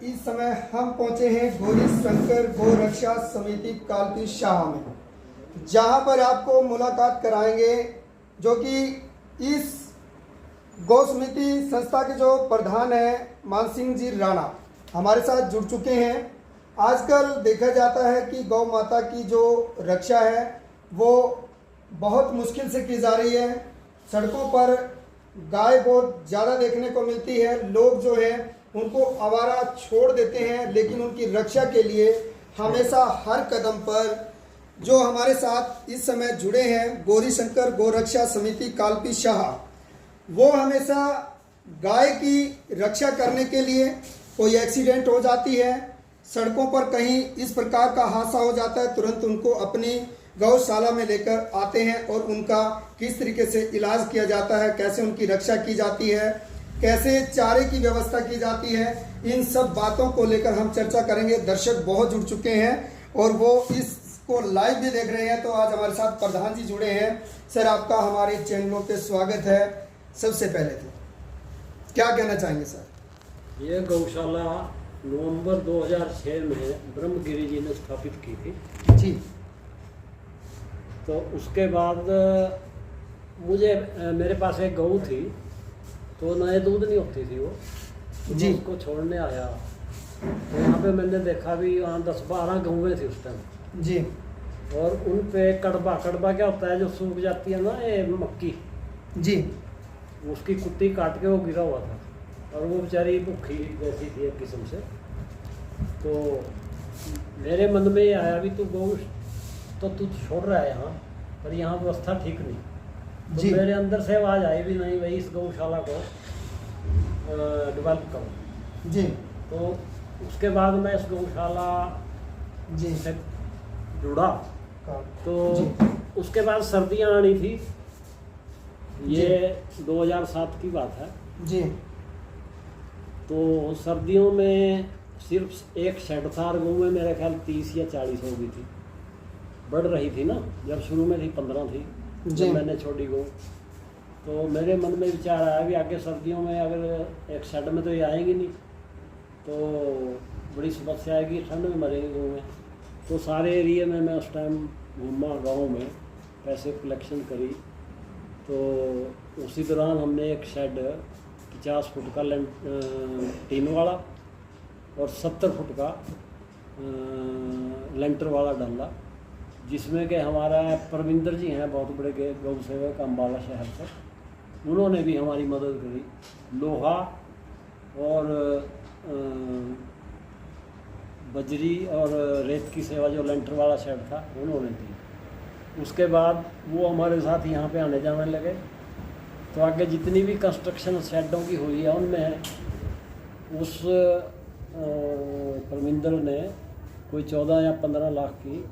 इस समय हम पहुंचे हैं गौरी शंकर गौ रक्षा समिति कालपी शाह में, जहां पर आपको मुलाकात कराएंगे जो कि इस गौ समिति संस्था के जो प्रधान हैं मानसिंह जी राणा हमारे साथ जुड़ चुके हैं। आजकल देखा जाता है कि गौ माता की जो रक्षा है वो बहुत मुश्किल से की जा रही है। सड़कों पर गाय बहुत ज़्यादा देखने को मिलती है। लोग जो है उनको आवारा छोड़ देते हैं, लेकिन उनकी रक्षा के लिए हमेशा हर कदम पर जो हमारे साथ इस समय जुड़े हैं गौरी शंकर गौ रक्षा समिति कालपी शाह, वो हमेशा गाय की रक्षा करने के लिए कोई एक्सीडेंट हो जाती है, सड़कों पर कहीं इस प्रकार का हादसा हो जाता है, तुरंत उनको अपनी गौशाला में लेकर आते हैं और उनका किस तरीके से इलाज किया जाता है, कैसे उनकी रक्षा की जाती है, कैसे चारे की व्यवस्था की जाती है, इन सब बातों को लेकर हम चर्चा करेंगे। दर्शक बहुत जुड़ चुके हैं और वो इसको लाइव भी देख रहे हैं। तो आज हमारे साथ प्रधान जी जुड़े हैं। सर, आपका हमारे चैनलों पे स्वागत है। सबसे पहले तो क्या कहना चाहेंगे सर? ये गौशाला नवंबर 2006 में ब्रह्मगिरी जी ने स्थापित की थी जी। तो उसके बाद मेरे पास एक गऊ थी, तो नए दूध नहीं होती थी वो, तो जी। मैं उसको छोड़ने आया। तो यहाँ पे मैंने देखा भी वहाँ 10-12 गऊएँ थी उस टाइम जी। और उन पे कड़बा क्या होता है जो सूख जाती है ना, ये मक्की जी। उसकी कुत्ती काट के वो गिरा हुआ था और वो बेचारी भूखी जैसी थी एक किस्म से। तो मेरे मन में ये आया भी तू गौ तो तू छोड़ रहा है यहाँ पर, यहाँ व्यवस्था ठीक नहीं। तो जी। मेरे अंदर से आवाज़ आई भी नहीं भाई इस गौशाला को डेवलप करो जी। तो उसके बाद मैं इस गौशाला जी से जुड़ा। तो जी। उसके बाद सर्दियाँ आनी थी, ये 2007 की बात है। जी। तो सर्दियों में सिर्फ एक शेड था और गऊ में मेरे ख्याल 30 या 40 हो गई थी। बढ़ रही थी ना, जब शुरू में थी 15 थी जब मैंने छोड़ी गऊ। तो मेरे मन में विचार आया भी आगे सर्दियों में अगर एक शेड में तो ये आएंगी नहीं तो बड़ी समस्या आएगी, ठंड में मरेंगे गऊ में। तो सारे एरिए में मैं उस टाइम घूमा गाँव में, पैसे कलेक्शन करी। तो उसी दौरान हमने एक शेड 50 फुट का टीन वाला और 70 फुट का लेंटर वाला डाला, जिसमें कि हमारा परविंदर जी हैं बहुत बड़े गौ सेवक अम्बाला शहर से, उन्होंने भी हमारी मदद करी। लोहा और बजरी और रेत की सेवा जो लेंटर वाला शेड था उन्होंने दी। उसके बाद वो हमारे साथ यहाँ पे आने जाने लगे। तो आगे जितनी भी कंस्ट्रक्शन शेडों की हुई है उनमें उस परमिंदर ने कोई 14 या 15 लाख की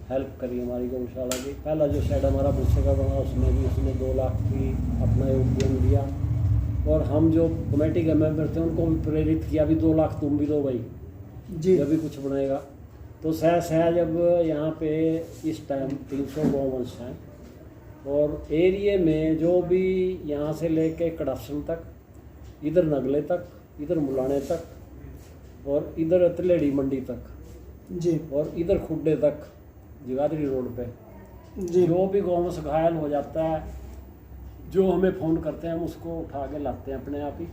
हेल्प करी हमारी गौशाला की। पहला जो शेड हमारा भूसे का बना उसमें भी उसने 2 लाख की अपना योगदान दिया और हम जो कमेटी के मेंबर थे उनको भी प्रेरित किया भी 2 लाख तुम भी दो भाई जी, जब भी कुछ बनेगा। तो सह जब यहाँ पे इस टाइम 300 गौवंश हैं और एरिए में जो भी यहाँ से लेके कड़ासन तक, इधर नगले तक, इधर मुलाने तक और इधर तलेड़ी मंडी तक जी, और इधर खुड्डे तक जगाधरी रोड पे जी, जो भी गौवंश घायल हो जाता है, जो हमें फ़ोन करते हैं हम उसको उठा के लाते हैं अपने आप ही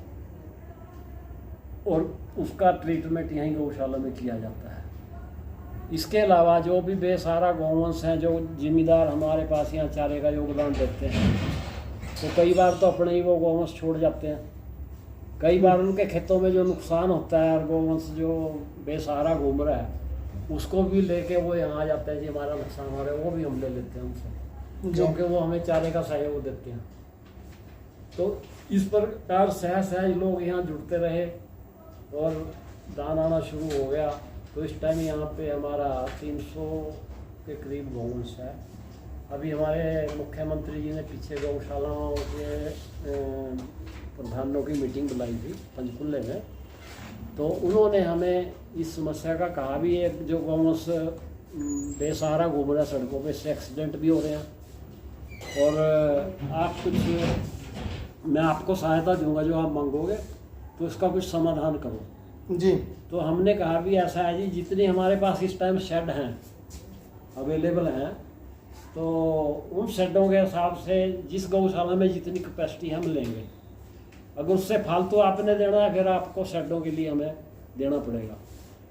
और उसका ट्रीटमेंट यहीं गौशाला में किया जाता है। इसके अलावा जो भी बेसहारा गौवंश हैं जो जिम्मेदार हमारे पास यहाँ चारे का योगदान देते हैं, तो कई बार तो अपने ही वो गौवंश छोड़ जाते हैं। कई बार उनके खेतों में जो नुकसान होता है और गौवंश जो बेसहारा घूम रहा है उसको भी लेके वो यहाँ आ जाते हैं, जी हमारा नुकसान हो रहा है, वो भी हम ले लेते हैं उनसे, क्योंकि वो हमें चारे का सहयोग देते हैं। तो इस प्रकार सहज लोग यहाँ जुड़ते रहे और दान आना शुरू हो गया। तो इस टाइम यहाँ पे हमारा 300 के करीब गौवंश है। अभी हमारे मुख्यमंत्री जी ने पीछे गौशालाओं के प्रधानों की मीटिंग बुलाई थी पंचकुले में, तो उन्होंने हमें इस समस्या का कहा भी है जो गौवंश बेसहारा घूम रहा है सड़कों पे, इससे एक्सीडेंट भी हो रहे हैं और आप कुछ, मैं आपको सहायता दूंगा जो आप मांगोगे, तो इसका कुछ समाधान करो। जी। तो हमने कहा भी ऐसा है जी, जितनी हमारे पास इस टाइम शेड हैं अवेलेबल हैं, तो उन शेडों के हिसाब से जिस गौशाला में जितनी कैपेसिटी हम लेंगे, अगर उससे फालतू आपने देना है फिर आपको शेडों के लिए हमें देना पड़ेगा।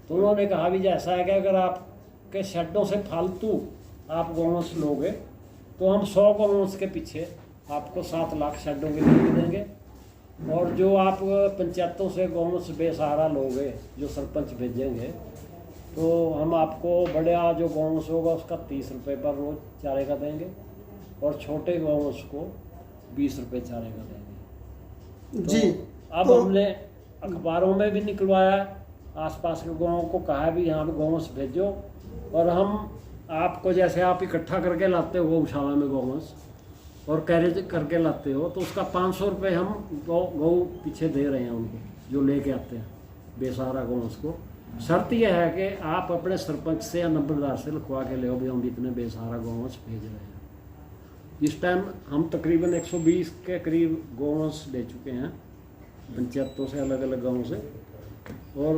तो उन्होंने कहा भी जैसा है कि अगर आपके शेडों से फालतू आप गौवंश लोगे तो हम 100 गौवंश के पीछे आपको 7 लाख शेडों के लिए भी देंगे, और जो आप पंचायतों से गौवंश बेसहारा लोगे जो सरपंच भेजेंगे, तो हम आपको बड़ा जो गौवंश होगा उसका 30 रुपये पर रोज चारे का देंगे, और छोटे गौवंश को 20 रुपये चारे का देंगे। तो जी। अब तो हमने अखबारों में भी निकलवाया, आसपास के गाँवों को कहा भी यहाँ पे गौवंश भेजो, और हम आपको जैसे आप इकट्ठा करके लाते हो गौशाला में गौवंश और कैरेज करके लाते हो, तो उसका 500 रुपये हम गौ पीछे दे रहे हैं उनको जो लेके आते हैं बेसहारा गौवंश को। शर्त यह है कि आप अपने सरपंच से या नंबरदार से लिखवा के ले भी हम इतने बेसहारा गौवंश भेज रहे हैं। इस टाइम हम तकरीबन 120 के करीब गौवंश ले चुके हैं पंचायतों से, अलग अलग गाँव से, और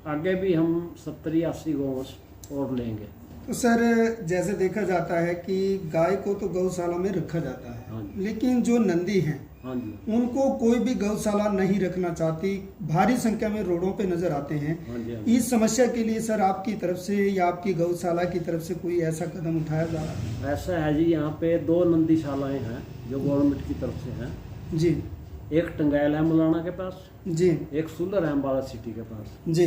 आगे भी हम 70-80 गौवंश और लेंगे। तो सर, जैसे देखा जाता है कि गाय को तो गौशाला में रखा जाता है, हाँ जी। लेकिन जो नंदी हैं हाँ जी। उनको कोई भी गौशाला नहीं रखना चाहती, भारी संख्या में रोडों पे नजर आते हैं। हाँ जी, हाँ जी। इस समस्या के लिए सर आपकी तरफ से या आपकी गौशाला की तरफ से कोई ऐसा कदम उठाया जा रहा है? ऐसा है जी, यहाँ पे 2 नंदीशालाएँ हैं जो गवर्नमेंट की तरफ से हैं। जी। एक टंगाइल है मुलाना के पास, जी। एक सुलर है अम्बाला सिटी के पास। जी।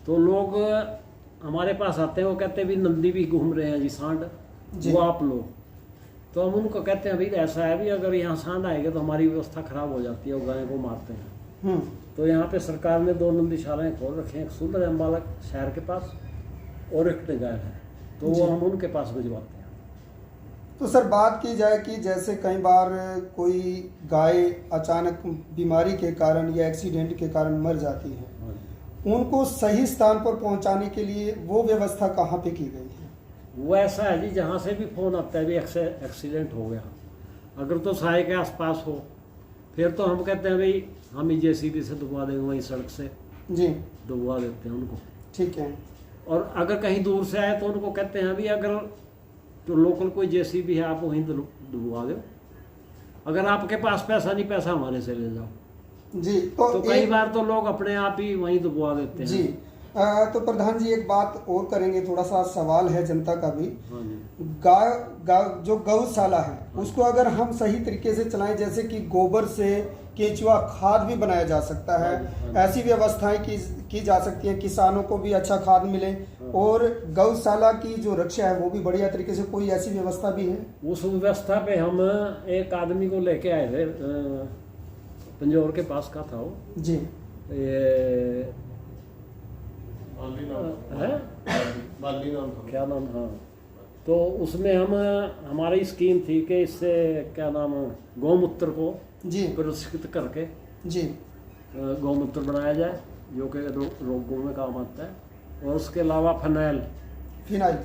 तो लोग हमारे पास आते हैं, वो कहते हैं भी नंदी भी घूम रहे हैं जी, सांड, जी। वो आप लो। तो हम उनको कहते हैं भाई ऐसा है भी, अगर यहाँ सांड आएंगे तो हमारी व्यवस्था खराब हो जाती है, वो गाय को मारते हैं। तो यहाँ पे सरकार ने 2 नंदीशालाएँ खोल रखे हैं, एक सुलर है अम्बाला शहर के पास और एक टंगाइल है, तो वो हम उनके पास भिजवाते हैं। तो सर, बात की जाए कि जैसे कई बार कोई गाय अचानक बीमारी के कारण या एक्सीडेंट के कारण मर जाती है, उनको सही स्थान पर पहुंचाने के लिए वो व्यवस्था कहाँ पे की गई है? वो ऐसा है जी, जहाँ से भी फ़ोन आता है भी एक्सीडेंट हो गया, अगर तो साय के आसपास हो फिर तो हम कहते हैं भाई हम ही जेसीबी से दबवा देंगे, वहीं सड़क से जी दबवा देते हैं उनको। ठीक है। और अगर कहीं दूर से आए तो उनको कहते हैं अभी अगर तो लोकल कोई जेसीबी है आप वहीं दबवा दो, अगर आपके पास पैसा नहीं, पैसा हमारे से ले जाओ। जी। तो कई बार तो लोग अपने आप ही वहीं दबवा देते हैं। जी। तो प्रधान जी, एक बात और करेंगे, थोड़ा सा सवाल है जनता का भी। हाँ जी। गाय जो गौशाला है उसको अगर हम सही तरीके से चलाएं, जैसे कि गोबर से केंचुआ खाद भी बनाया जा सकता है, ऐसी व्यवस्थाएं की जा सकती हैं, किसानों को भी अच्छा खाद मिले, और गौशाला की जो रक्षा है वो भी बढ़िया तरीके से, कोई ऐसी व्यवस्था भी है? उस व्यवस्था पे हम एक आदमी को लेके आए थे, पंजौर के पास का था वो जी। ये है क्या नाम, हाँ। तो उसमें हमारी स्कीम थी कि इससे क्या नाम, गौमूत्र को जी पुरस्कृत करके जी गौमूत्र बनाया जाए जो कि रोगों में काम आता है, और उसके अलावा फिनाइल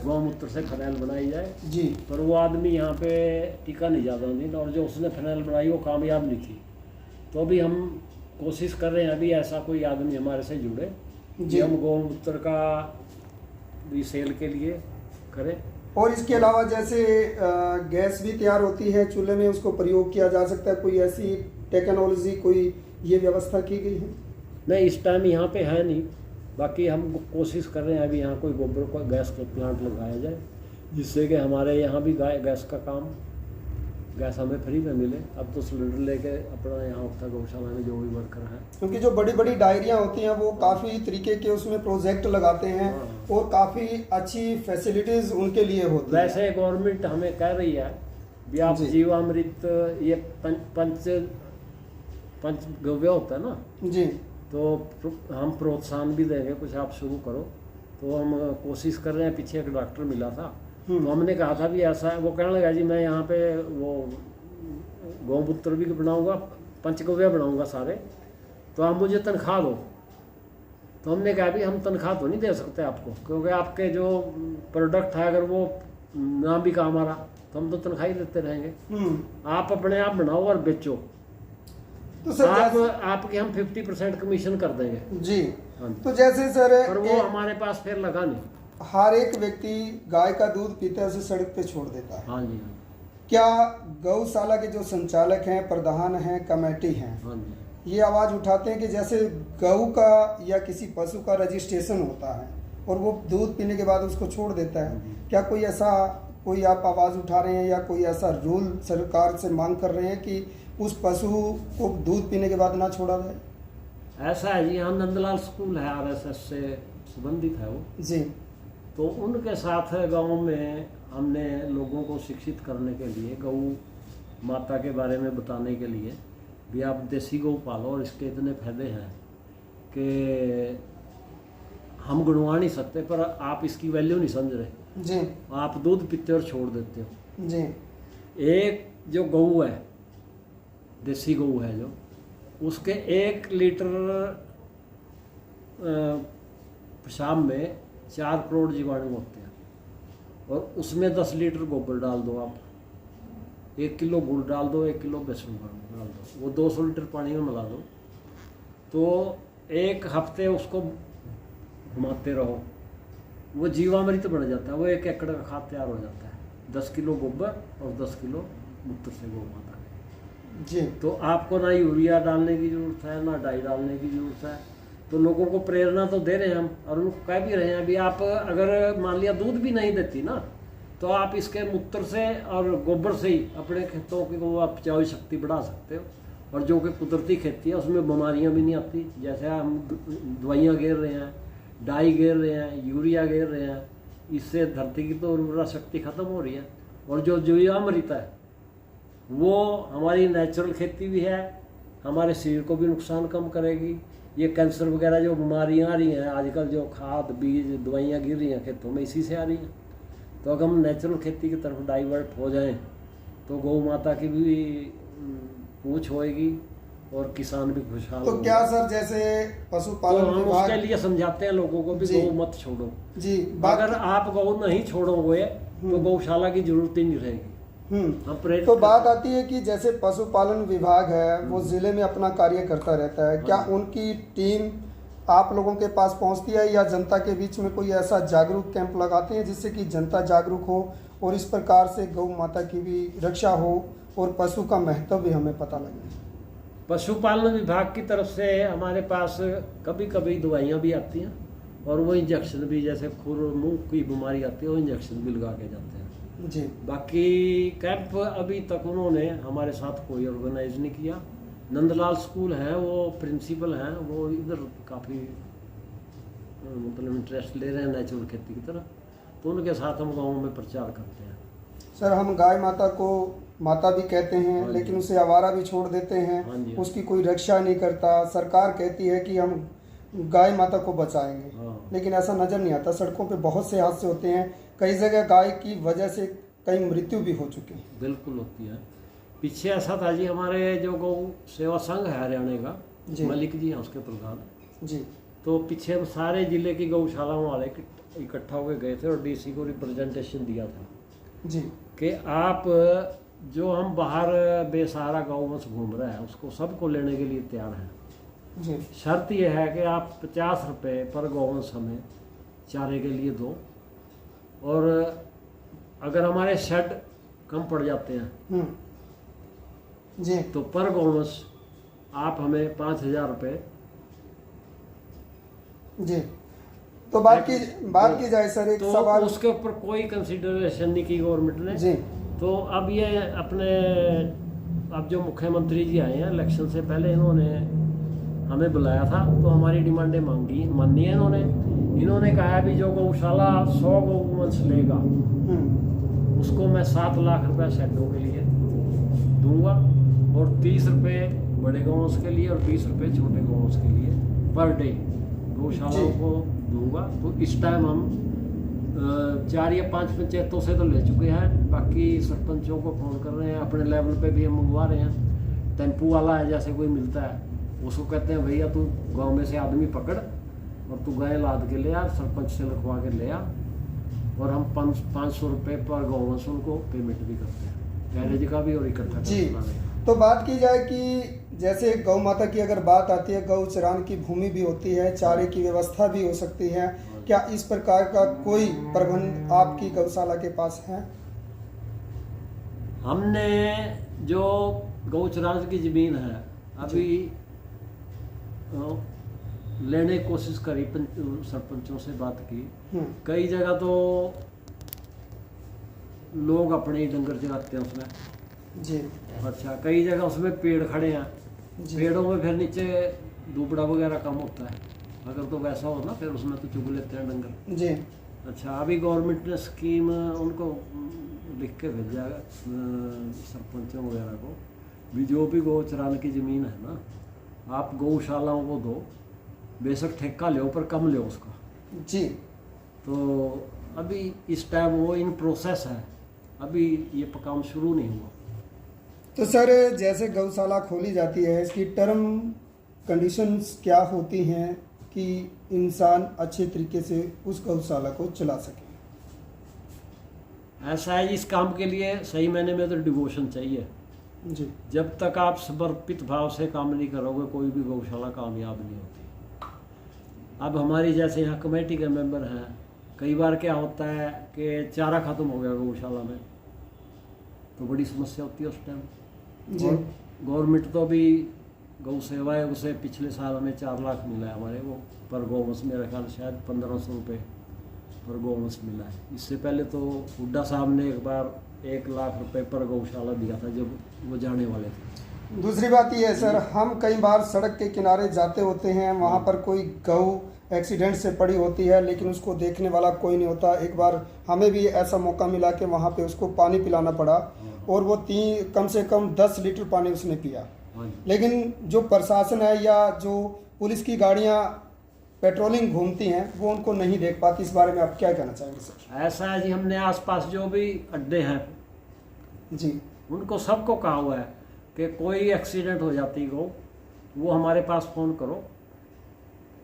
गौमूत्र से फिनाइल बनाई जाए जी। पर वो आदमी यहाँ पे टीका नहीं ज़्यादा दिन, और जो उसने फिनाइल बनाई वो कामयाब नहीं थी। तो अभी हम कोशिश कर रहे हैं अभी ऐसा कोई आदमी हमारे से जुड़े जी, हम गौमूत्र का भी सेल के लिए करें। और इसके अलावा जैसे गैस भी तैयार होती है चूल्हे में, उसको प्रयोग किया जा सकता है, कोई ऐसी टेक्नोलॉजी कोई ये व्यवस्था की गई है? नहीं, इस टाइम यहाँ पे है नहीं, बाकी हम कोशिश कर रहे हैं अभी यहाँ कोई गोबर का गैस का प्लांट लगाया जाए, जिससे कि हमारे यहाँ भी गैस का काम, गैस हमें फ्री में मिले। अब तो सिलेंडर लेके अपना यहाँ उठता गौशाला में जो भी वर्कर है, क्योंकि जो बड़ी बड़ी डायरियाँ होती हैं वो काफ़ी तरीके के उसमें प्रोजेक्ट लगाते हैं और काफ़ी अच्छी फैसिलिटीज़ उनके लिए होती है। वैसे गवर्नमेंट हमें कह रही है भी आप जीवामृत ये पंचगव्य होता है ना जी, तो हम प्रोत्साहन भी देंगे, कुछ आप शुरू करो। तो हम कोशिश कर रहे हैं। पीछे एक डॉक्टर मिला था तो हमने कहा था भी ऐसा है, वो कहने लगा जी मैं यहाँ पे वो गौमूत्र भी बनाऊंगा, पंचगव्य बनाऊंगा सारे, तो आप मुझे तनख्वाह दो। तो हमने कहा भी हम तनख्वाह तो नहीं दे सकते आपको, क्योंकि आपके जो प्रोडक्ट है अगर वो ना बिका हमारा तो हम तो तनख्वाही देते रहेंगे। हम्म। आप अपने आप बनाओ और बेचो, तो सर आपके हम 50% कमीशन कर देंगे। जी। हाँ जी। तो जैसे सर पर वो हमारे पास फिर लगा नहीं। हर एक व्यक्ति गाय का दूध पीता है, उसे सड़क पे छोड़ देता है। हाँ जी। क्या गौशाला के जो संचालक हैं, प्रधान हैं, कमेटी हैं, हाँ जी। ये आवाज उठाते हैं कि जैसे गऊ का या किसी पशु का रजिस्ट्रेशन होता है और वो दूध पीने के बाद उसको छोड़ देता है, क्या कोई आप आवाज उठा रहे हैं या कोई ऐसा रूल सरकार से मांग कर रहे हैं कि उस पशु को दूध पीने के बाद ना छोड़ा जाए? ऐसा है जी, यहाँ नंदलाल स्कूल है, RSS से संबंधित है वो जी। तो उनके साथ गांव में हमने लोगों को शिक्षित करने के लिए, गऊ माता के बारे में बताने के लिए भी आप देसी गऊ पालो और इसके इतने फायदे हैं कि हम गिनवा नहीं सकते, पर आप इसकी वैल्यू नहीं समझ रहे। जी। आप दूध पीते और छोड़ देते हो। जी। एक जो गऊ है, देसी गऊ है जो, उसके 1 लीटर पेशाब में 4 करोड़ जीवाणु होते हैं और उसमें 10 लीटर गोबर डाल दो आप, 1 किलो गुड़ डाल दो, 1 किलो बेसन डाल दो, वो 200 लीटर पानी में मिला दो, तो 1 हफ्ते उसको घुमाते रहो, वो जीवामृत बन जाता है, वो 1 एकड़ का खाद तैयार हो जाता है। 10 किलो गोबर और 10 किलो मूत्र से गौ माता है। जी। तो आपको ना यूरिया डालने की ज़रूरत है, ना डाई डालने की ज़रूरत है। तो लोगों को प्रेरणा तो दे रहे हैं हम, और उनको कह भी रहे हैं भी आप अगर मान लिया दूध भी नहीं देती ना, तो आप इसके मूत्र से और गोबर से ही अपने खेतों की वो आप उपजाऊ शक्ति बढ़ा सकते हो। और जो कि कुदरती खेती है उसमें बीमारियां भी नहीं आती। जैसे हम दवाइयाँ घेर रहे हैं, डाई घेर रहे हैं, यूरिया घेर रहे हैं, इससे धरती की तो उर्वरा शक्ति खत्म हो रही है। और जो जीवामृत है वो हमारी नेचुरल खेती भी है, हमारे शरीर को भी नुकसान कम करेगी। ये कैंसर वगैरह जो बीमारियां आ रही हैं आजकल, जो खाद बीज दवाइयाँ गिर रही हैं खेतों में, इसी से आ रही हैं। तो अगर हम नेचुरल खेती की तरफ डाइवर्ट हो जाएं तो गौ माता की भी पूछ होएगी और किसान भी खुशहाल तो क्या सर जैसे पशुपालन तो हम विभाग उसके लिए समझाते हैं लोगों को भी गौ मत छोड़ो। जी। अगर आप गौ नहीं छोड़ोगे तो गौशाला की जरूरत ही नहीं रहेगी। तो बात आती है कि जैसे पशुपालन विभाग है वो जिले में अपना कार्य करता रहता है, क्या उनकी टीम आप लोगों के पास पहुंचती है या जनता के बीच में कोई ऐसा जागरूक कैंप लगाते हैं जिससे कि जनता जागरूक हो और इस प्रकार से गौ माता की भी रक्षा हो और पशु का महत्व भी हमें पता लगे? पशुपालन विभाग की तरफ से हमारे पास कभी कभी दवाइयाँ भी आती हैं और वो इंजेक्शन भी, जैसे खुर मुंह की बीमारी आती है वो इंजेक्शन भी लगा के जाते हैं जी। बाकी कैंप अभी तक उन्होंने हमारे साथ कोई ऑर्गेनाइज नहीं किया। नंदलाल स्कूल है, वो प्रिंसिपल हैं, वो इधर काफ़ी मतलब इंटरेस्ट ले रहे हैं नेचुरल खेती की तरफ, तो उनके साथ हम गाँव में प्रचार करते हैं। सर हम गाय माता को माता भी कहते हैं लेकिन उसे आवारा भी छोड़ देते हैं, उसकी कोई रक्षा नहीं करता। सरकार कहती है कि हम गाय माता को बचाएंगे, लेकिन ऐसा नज़र नहीं आता। सड़कों पे बहुत से हादसे होते हैं, कई जगह गाय की वजह से कई मृत्यु भी हो चुकी है। बिल्कुल होती है। पीछे ऐसा था जी, हमारे जो गौ सेवा संघ है हरियाणा का, मलिक जी हैं उसके प्रधान जी, तो पीछे हम सारे जिले की गौशालाओं वाले इकट्ठा होकर गए थे और डीसी को रिप्रेजेंटेशन दिया था जी कि आप जो हम बाहर बेसहारा गौवंश घूम रहे हैं उसको सबको लेने के लिए तैयार हैं जी। शर्त यह है कि आप 50 रुपये पर गौवंश हमें चारे के लिए दो, और अगर हमारे शेड कम पड़ जाते हैं जी तो पर गौवंश आप हमें 5,000 रुपये जी। तो बात की जाए सर एक तो सवाल, उसके ऊपर कोई कंसिडरेशन नहीं की गवर्नमेंट ने जी। तो अब ये अपने अब जो मुख्यमंत्री जी आए हैं इलेक्शन से पहले, इन्होंने हमें बुलाया था तो हमारी डिमांडें मानी है इन्होंने कहा भी जो गौशाला 100 गौवंश लेगा उसको मैं 7 लाख रुपए शेडों के लिए दूंगा और 30 रुपये बड़े गौवंश के लिए और 20 रुपये छोटे गौवंश के लिए पर डे गौशालाओं को दूंगा। तो इस टाइम हम 4 या 5 पंचायतों से तो ले चुके हैं, बाकी सरपंचों को फ़ोन कर रहे हैं, अपने लेवल पे भी हम मंगवा रहे हैं। टेम्पू वाला है जैसे कोई मिलता है उसको कहते हैं भैया तू गांव में से आदमी पकड़ और तू गाय लाद के ले आ, सरपंच से लिखवा के ले आ, और हम 500 रुपये पर गौवंश उनको पेमेंट भी करते हैं, गैरेज का भी और इकट्ठा जी। करके लाने तो बात की जाए कि जैसे गौ माता की अगर बात आती है, गौ चरान की भूमि भी होती है, चारे की व्यवस्था भी हो सकती है, क्या इस प्रकार का कोई प्रबंध आपकी गौशाला के पास है? हमने जो गौचराज की जमीन है अभी लेने की कोशिश करी, सरपंचों से बात की। कई जगह तो लोग अपने ही डंगर चराते हैं उसमें जी। अच्छा, कई जगह उसमें पेड़ खड़े हैं, जी। पेड़ों में फिर नीचे दुबड़ा वगैरह कम होता है, अगर तो वैसा हो ना फिर उसमें तो चुग लेते हैं डंगर। जी। अच्छा, अभी गवर्नमेंट ने स्कीम उनको लिख के भेजा है सरपंचों वगैरह को भी, जो भी गौ चराने की ज़मीन है ना, आप गौशालाओं को दो, बेशक ठेका लो पर कम लो उसका। जी। तो अभी इस टाइम वो इन प्रोसेस है, अभी ये काम शुरू नहीं हुआ। तो सर जैसे गौशाला खोली जाती है, इसकी टर्म कंडीशंस क्या होती हैं कि इंसान अच्छे तरीके से उस गौशाला को चला सके? ऐसा है, इस काम के लिए सही मायने में तो डिवोशन चाहिए। जी। जब तक आप समर्पित भाव से काम नहीं करोगे, कोई भी गौशाला कामयाब नहीं होती। अब हमारी जैसे यहाँ कमेटी के मेंबर हैं, कई बार क्या होता है कि चारा खत्म हो गया गौशाला में, तो बड़ी समस्या होती है उस टाइम। जी। और गवर्नमेंट तो अभी गौ सेवा है, उसे पिछले साल हमें 4 लाख मिला है हमारे वो पर गौवंश, मेरा ख्याल शायद 1500 रुपये पर गौवंश मिला है। इससे पहले तो हुड्डा साहब ने एक बार 1 लाख रुपए पर गौशाला दिया था जब वो जाने वाले थे। दूसरी बात ये है सर, हम कई बार सड़क के किनारे जाते होते हैं, वहाँ पर कोई गऊ एक्सीडेंट से पड़ी होती है, लेकिन उसको देखने वाला कोई नहीं होता। एक बार हमें भी ऐसा मौका मिला कि वहाँ पे उसको पानी पिलाना पड़ा, और वो कम से कम 10 लीटर पानी उसने पिया। लेकिन जो प्रशासन है या जो पुलिस की गाड़ियाँ पेट्रोलिंग घूमती हैं, वो उनको नहीं देख पाती। इस बारे में आप क्या कहना चाहेंगे सर? ऐसा है जी, हमने आसपास जो भी अड्डे हैं जी, उनको सबको कहा हुआ है कि कोई एक्सीडेंट हो जाती हो, वो हमारे पास फ़ोन करो,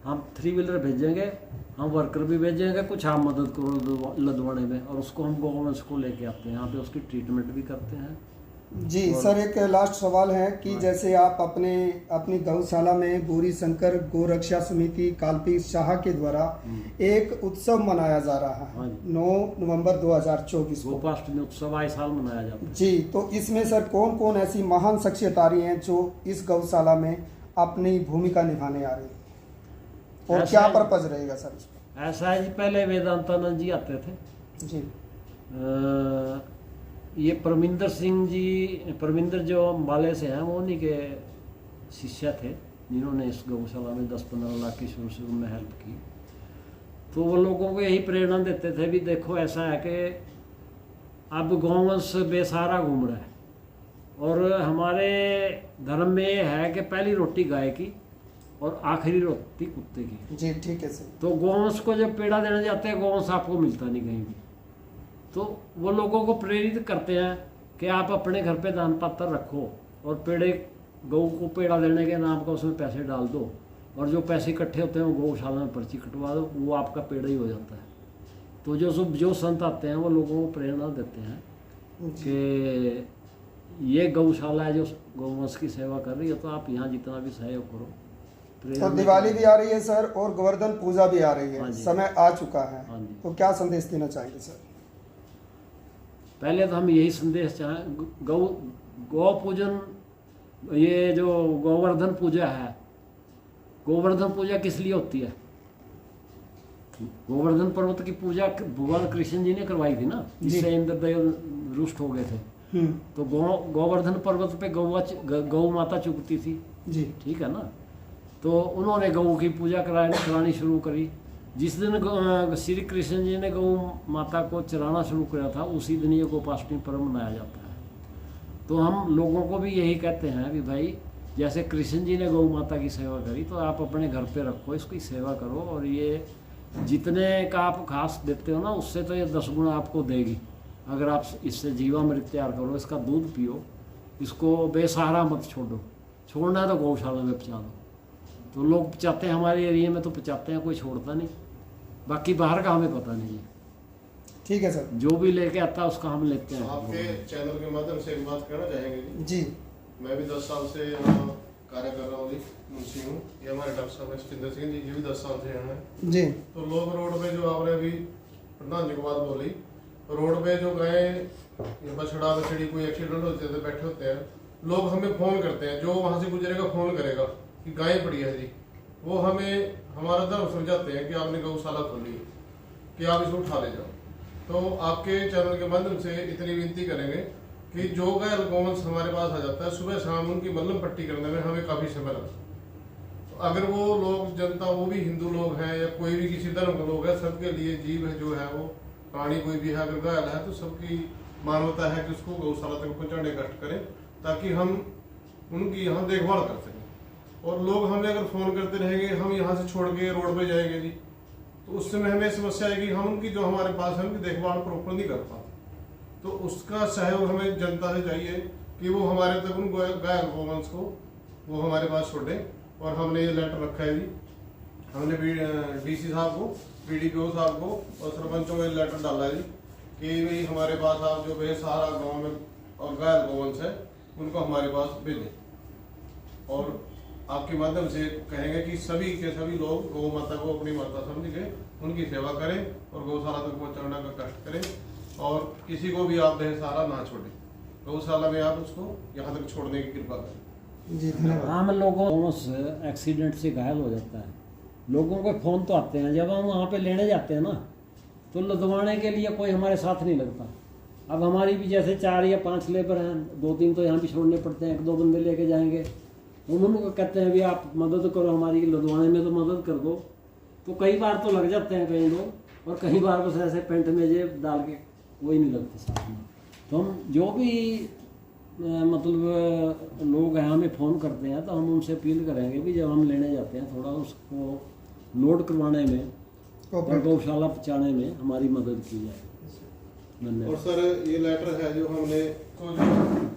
हम 3 व्हीलर भेजेंगे, हम वर्कर भी भेजेंगे, कुछ आप मदद करो लदवाने में, और उसको हम गवर्नमेंट को लेके आते हैं, यहाँ पे उसकी ट्रीटमेंट भी करते हैं। जी सर, एक लास्ट सवाल है कि जैसे आप अपनी गौशाला में गौरी शंकर गौ रक्षा समिति कालपी शाह के द्वारा एक उत्सव मनाया जा रहा है 9 नवंबर 2024 को, गोपाष्टमी उत्सव आए साल मनाया जाता है जी। तो इसमें सर कौन कौन ऐसी महान शख्सियत आ रही हैं जो इस गौशाला में अपनी भूमिका निभाने आ रही है, और क्या पर्पज रहेगा सर इसका? ऐसा है जी, पहले वेदांतानंद जी आते थे जी। ये परमिंदर सिंह जी, परमिंदर जो अम्बाले से हैं, वो उन्हीं के शिष्य थे जिन्होंने इस गौशाला में 10-15 लाख की शुरू में हेल्प की। तो वो लोगों को यही प्रेरणा देते थे भी देखो ऐसा है कि अब गौवंश बेसहारा घूम रहा है, और हमारे धर्म में ये है कि पहली रोटी गाय की और आखिरी रोटी कुत्ते की। जी ठीक है सर। तो गौवंश को जब पेड़ा देने जाते हैं, गौवंश आपको मिलता नहीं कहीं भी, तो वो लोगों को प्रेरित करते हैं कि आप अपने घर पे दान पात्र रखो, और पेड़े गौ को पेड़ा देने के नाम का उसमें पैसे डाल दो, और जो पैसे इकट्ठे होते हैं वो गौशाला में पर्ची कटवा दो, वो आपका पेड़ा ही हो जाता है। तो जो संत आते हैं वो लोगों को प्रेरणा देते हैं कि ये गौशाला है जो गौवंश की सेवा कर रही है, तो आप यहाँ जितना भी सहयोग करो। तो दिवाली भी आ रही है सर, और गोवर्धन पूजा भी आ रही है, समय आ चुका है, तो क्या संदेश देना चाहेंगे सर? पहले तो हम यही संदेश चाहें, गौ पूजन, ये जो गोवर्धन पूजा है, गोवर्धन पूजा किस लिए होती है? गोवर्धन पर्वत की पूजा भगवान कृष्ण जी ने करवाई थी ना, जिससे इंद्रदेव रुष्ट हो गए थे। तो गोवर्धन पर्वत पे गौ माता चुकती थी जी, ठीक है ना। तो उन्होंने गौ की पूजा करानी शुरू करी। जिस दिन श्री कृष्ण जी ने गौ माता को चराना शुरू किया था, उसी दिन ये गोपाष्टमी पर्व मनाया जाता है। तो हम लोगों को भी यही कहते हैं कि भाई जैसे कृष्ण जी ने गौ माता की सेवा करी, तो आप अपने घर पे रखो, इसकी सेवा करो, और ये जितने का आप घास देते हो ना, उससे तो ये 10 गुना आपको देगी। अगर आप इससे जीवामृत तैयार करो, इसका दूध पियो, इसको बेसहारा मत छोड़ना है तो गौशाला में पहुँचा दो। तो लोग पचाते हैं, हमारे एरिया में तो पचाते हैं, कोई छोड़ता नहीं, बाकी बाहर का हमें पता नहीं है। ठीक है सर। जो भी लेके आता है उसका हम लेते हैं। आपके चैनल के माध्यम से एक बात कहना चाहेंगे जी। जी मैं भी 10 साल से यहाँ कार्य कर रहा हूँ जी, मुंशी हूँ। ये हमारे डॉक्टर साहब सचिंदर सिंह जी, ये भी 10 साल से यहाँ हैं। जी तो लोग रोड पे जो आपने अभी प्रधान जी को बात बोली, रोड पे जो गए बछड़ा बछड़ी कोई एक्सीडेंट होते थे, बैठे होते हैं, लोग हमें फोन करते हैं, जो वहां से गुजरेगा फोन करेगा कि गाय पड़ी है जी, वो हमें हमारा धर्म समझाते हैं कि आपने गौशाला खोली है, कि आप इसको उठा ले जाओ। तो आपके चैनल के माध्यम से इतनी विनती करेंगे कि जो गाय गौवंश हमारे पास आ जाता है, सुबह शाम उनकी मल्लम पट्टी करने में हमें काफी समय लगता है। तो अगर वो लोग जनता, वो भी हिंदू लोग हैं या कोई भी किसी धर्म के लोग हैं, सबके लिए जीव है जो है वो प्राणी कोई भी है, अगर गाय है तो सबकी मानवता है कि उसको गौशाला तक पहुंचाने का कष्ट करें, ताकि हम उनकी यहाँ देखभाल कर सकें। और लोग हमें अगर फोन करते रहेंगे, हम यहाँ से छोड़ के रोड पे जाएंगे जी, तो उस समय हमें समस्या है कि हम उनकी जो हमारे पास है उनकी देखभाल प्रॉपर नहीं कर पाते। तो उसका सहयोग हमें जनता से चाहिए कि वो हमारे तक उन गाय गौवंश को वो हमारे पास छोड़े। और हमने ये लेटर रखा है जी, हमने डीसी साहब को, बीडीपीओ साहब को और सरपंचों को लेटर डाला है जी कि भाई हमारे पास आप जो बेसहारा गाँव में और गाय गौवंश है उनको हमारे पास भेजें। और आपके माध्यम से कहेंगे कि सभी के सभी लोग गौ माता को अपनी माता समझ के उनकी सेवा करें और गौशाला तक पहुंचाने का कष्ट करें, और किसी को भी आप बेसहारा ना छोड़ें। गौशाला में आप उसको यहाँ तक छोड़ने की कृपा करें जी, धन्यवाद। आम लोगों से एक्सीडेंट से घायल हो जाता है, लोगों के फ़ोन तो आते हैं, जब हम वहाँ पे लेने जाते हैं ना तो लदवाने के लिए कोई हमारे साथ नहीं लगता। अब हमारी भी जैसे 4 या 5 लेबर हैं, 2-3 तो यहाँ भी छोड़ने पड़ते हैं, 1-2 बंदे लेके जाएंगे, उन्होंने कहते हैं भी आप मदद करो हमारी, लदवाने में तो मदद कर दो। तो कई बार तो लग जाते हैं कई लोग, और कई बार बस ऐसे पेंट में जेब डाल के कोई नहीं लगता साथ में। तो हम जो भी मतलब लोग हैं हमें फ़ोन करते हैं, तो हम उनसे अपील करेंगे भी जब हम लेने जाते हैं थोड़ा उसको लोड करवाने में और गौशाला पहुँचाने में हमारी मदद की जाए। और धन्यवाद। सर ये लेटर है जो हमने तो जो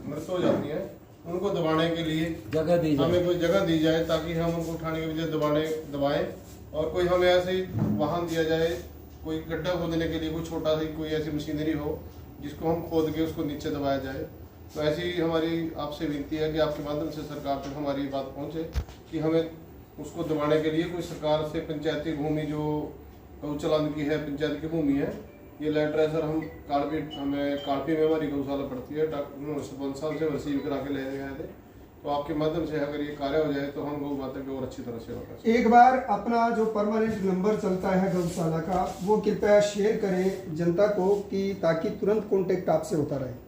मृत हो जाती है उनको दबाने के लिए जगह दी जाए, हमें कोई जगह दी जाए ताकि हम उनको उठाने के बजाय दबाएं। और कोई हमें ऐसे ही वाहन दिया जाए, कोई गड्ढा खोदने के लिए कोई छोटा सी कोई ऐसी मशीनरी हो जिसको हम खोद के उसको नीचे दबाया जाए। तो ऐसी ही हमारी आपसे विनती है कि आपके माध्यम से सरकार तक हमारी बात पहुंचे कि हमें उसको दबाने के लिए कोई सरकार से पंचायती भूमि जो गौचलान की है, पंचायत की भूमि है, ये लेटर है सर। हम काड़पी में हमारी गौशाला पड़ती है, डॉक्टर सरपंच साहब से रिसीव करा के ले गए थे। तो आपके माध्यम से अगर ये कार्य हो जाए तो हम गौ माता की और अच्छी तरह सेवा कर सकें। एक बार अपना जो परमानेंट नंबर चलता है गौशाला का वो कृपया शेयर करें जनता को, कि ताकि तुरंत कांटेक्ट आपसे होता रहे।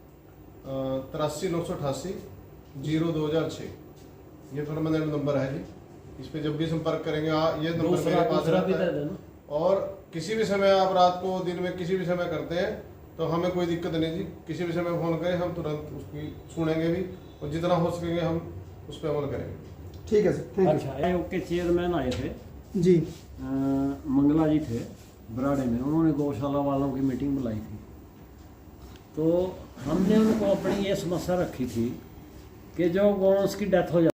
83 988 02006 ये परमानेंट नंबर है जी। इस पे जब भी संपर्क करेंगे ये नंबर मेरे पास दूसरा भी रहता दे है। देना। और किसी भी समय आप रात को दिन में किसी भी समय करते हैं तो हमें कोई दिक्कत नहीं जी, किसी भी समय फोन करें, हम तुरंत उसकी सुनेंगे भी और जितना हो सकेंगे हम उस पर अमल करेंगे। ठीक है सर, थैंक अच्छा, आयोग के चेयरमैन आए थे यू जी। मंगला जी थे बराड़े में, उन्होंने गौशाला वालों की मीटिंग बुलाई थी। तो हमने उनको अपनी ये समस्या रखी थी कि जो गौवंश की डेथ हो जाती